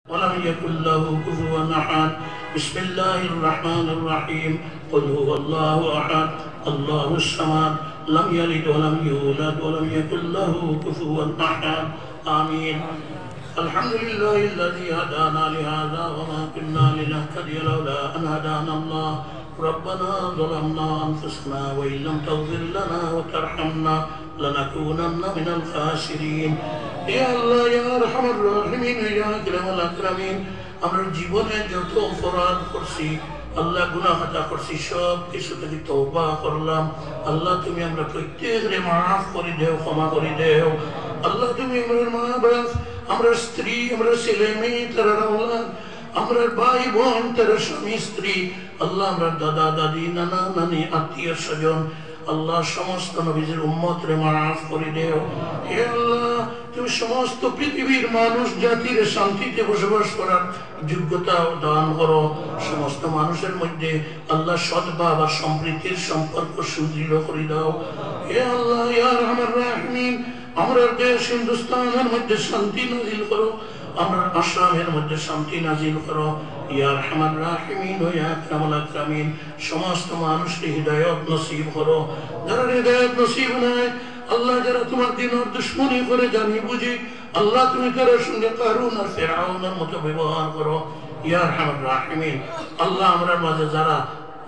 ولم يكن له كفوا أحد بسم الله الرحمن الرحيم قل هو الله أحد الله الصمد لم يلد ولم يولد ولم يكن له كفوا أحد آمين الحمد لله الذي هدانا لهذا وما كنا لنهتدي لولا أن هدانا الله ربنا ظلمنا أنفسنا وإن لم تغفر لنا وترحمنا لنكونن من الخاسرين يا الله يا أرحم الراحمين يا أكرم الأكرمين আমরা জীবনে যত অপরাধ করছি আল্লাহ গুনাহ খাতা করছি সব কিছু থেকে তওবা করলাম আল্লাহ তুমি আমরা প্রত্যেককে মাফ করে দাও ক্ষমা করে দাও আল্লাহ তুমি আমাদের মা বাবা আমরা স্ত্রী আমরা ছেলে মেয়ে তারা আওলাদ আমরা ভাই বোন তারা স্বামী স্ত্রী আল্লাহ আমরা দাদা দাদি নানা নানি আত্মীয় স্বজন আল্লাহ সমস্ত নবীর উম্মতরে মাফ করে দাও হে আল্লাহ তুমি সমস্ত পৃথিবীর মানুষ জাতির শান্তিতে বসবাস করার যোগ্যতা দান করো সমস্ত মানুষের মধ্যে আল্লাহ সদ্ভাব আর সম্প্রীতির সম্পর্ক সুদৃঢ় করে দাও হে আল্লাহ ইয়া আরহামার রাহিমিন আমরা দেশ হিন্দুস্তানের মধ্যে শান্তি নাজিল করো আমরা আসামের মধ্যে শান্তি নাজিল করো ইয়া আরহামার রাহিমিন ওয়া ইয়া আকরামুল আকরামিন সমস্ত মানুষকে হিদায়াত নসিব করো যারা হিদায়াত নসিব নাই আল্লাহ যারা তোমার দ্বীনের দুশমনি করে জানি বুঝি আল্লাহ তুমি তার সঙ্গে কারুন আর ফিরআউনের মতো ব্যবহার করো ইয়া আরহামার রাহিমিন আল্লাহ আমরার মাঝে যারা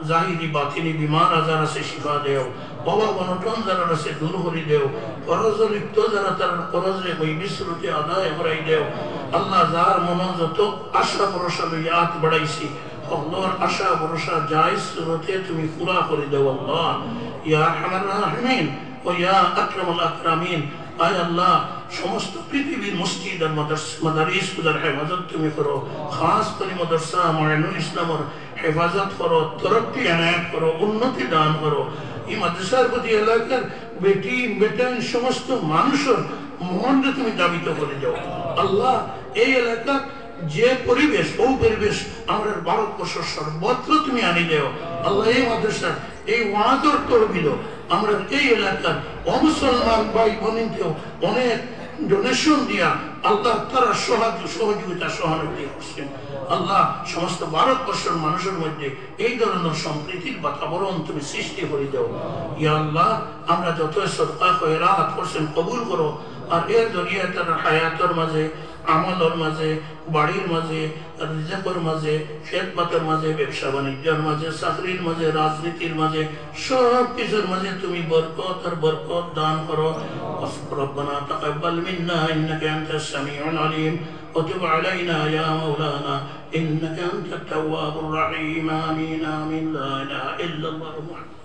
জাহিরি বাতিনি বিমার আজার আছে শিফা দেও বাবা বনটন যারা আছে দূর করে দেও করজ লিপ্ত যারা তার করজে ওই বিশ্রুতি আদায় করাই দেও আল্লাহ যার মন যত আশা ভরসা লইয়া হাত বাড়াইছি আল্লাহর আশা ভরসা জায়েজ সুরতে তুমি পুরা করে দেও আল্লাহ ইয়া আরহামার রাহিমিন ও ইয়া আকরামুল আকরামিন আয় আল্লাহ সমস্ত পৃথিবীর মসজিদ আর মাদারিস গুলার হেফাজত তুমি করো খাস করে মাদ্রাসা মুঈনুল ইসলামের হেফাজত করো তরক্কি এনায়েত করো উন্নতি দান করো এই মাদ্রাসার প্রতি এলাকার বেটি বেটান সমস্ত মানুষের মনকে তুমি দাবিত করে যাও আল্লাহ এই এলাকার যে পরিবেশ ও পরিবেশ আমাদের ভারতবর্ষ সর্বত্র তুমি আনি দেও আল্লাহ এই মাদ্রাসার এই ওয়াদর তহবিল আমরা এই এলাকার অমুসলমান ভাই বোনকেও অনেক ডোনেশন দিয়া আল্লাহ তারা সহযোগিতা সহানুভূতি করছেন আল্লাহ সমস্ত ভারতবর্ষের মানুষের মধ্যে এই ধরনের সম্প্রীতির বাতাবরণ তুমি সৃষ্টি করে দাও ইয়া আল্লাহ আমরা যত সদকা খয়রাত করছেন কবুল করো আর এর জরিয়ে তারা হায়াতের মাঝে আমলের মাঝে বাড়ির মাঝে রিজেকের মাঝে খেদমতের মাঝে ব্যবসা বাণিজ্যের মাঝে চাকরির মাঝে রাজনীতির মাঝে সব কিছুর মাঝে তুমি বরকত আর বরকত দান করো রব্বানা তাকাব্বাল মিন্না ইন্নাকা আনতাস সামিউল আলিম وتب علينا يا مولانا إنك أنت التواب الرحيم آمين آمين لا إله إلا الله محمد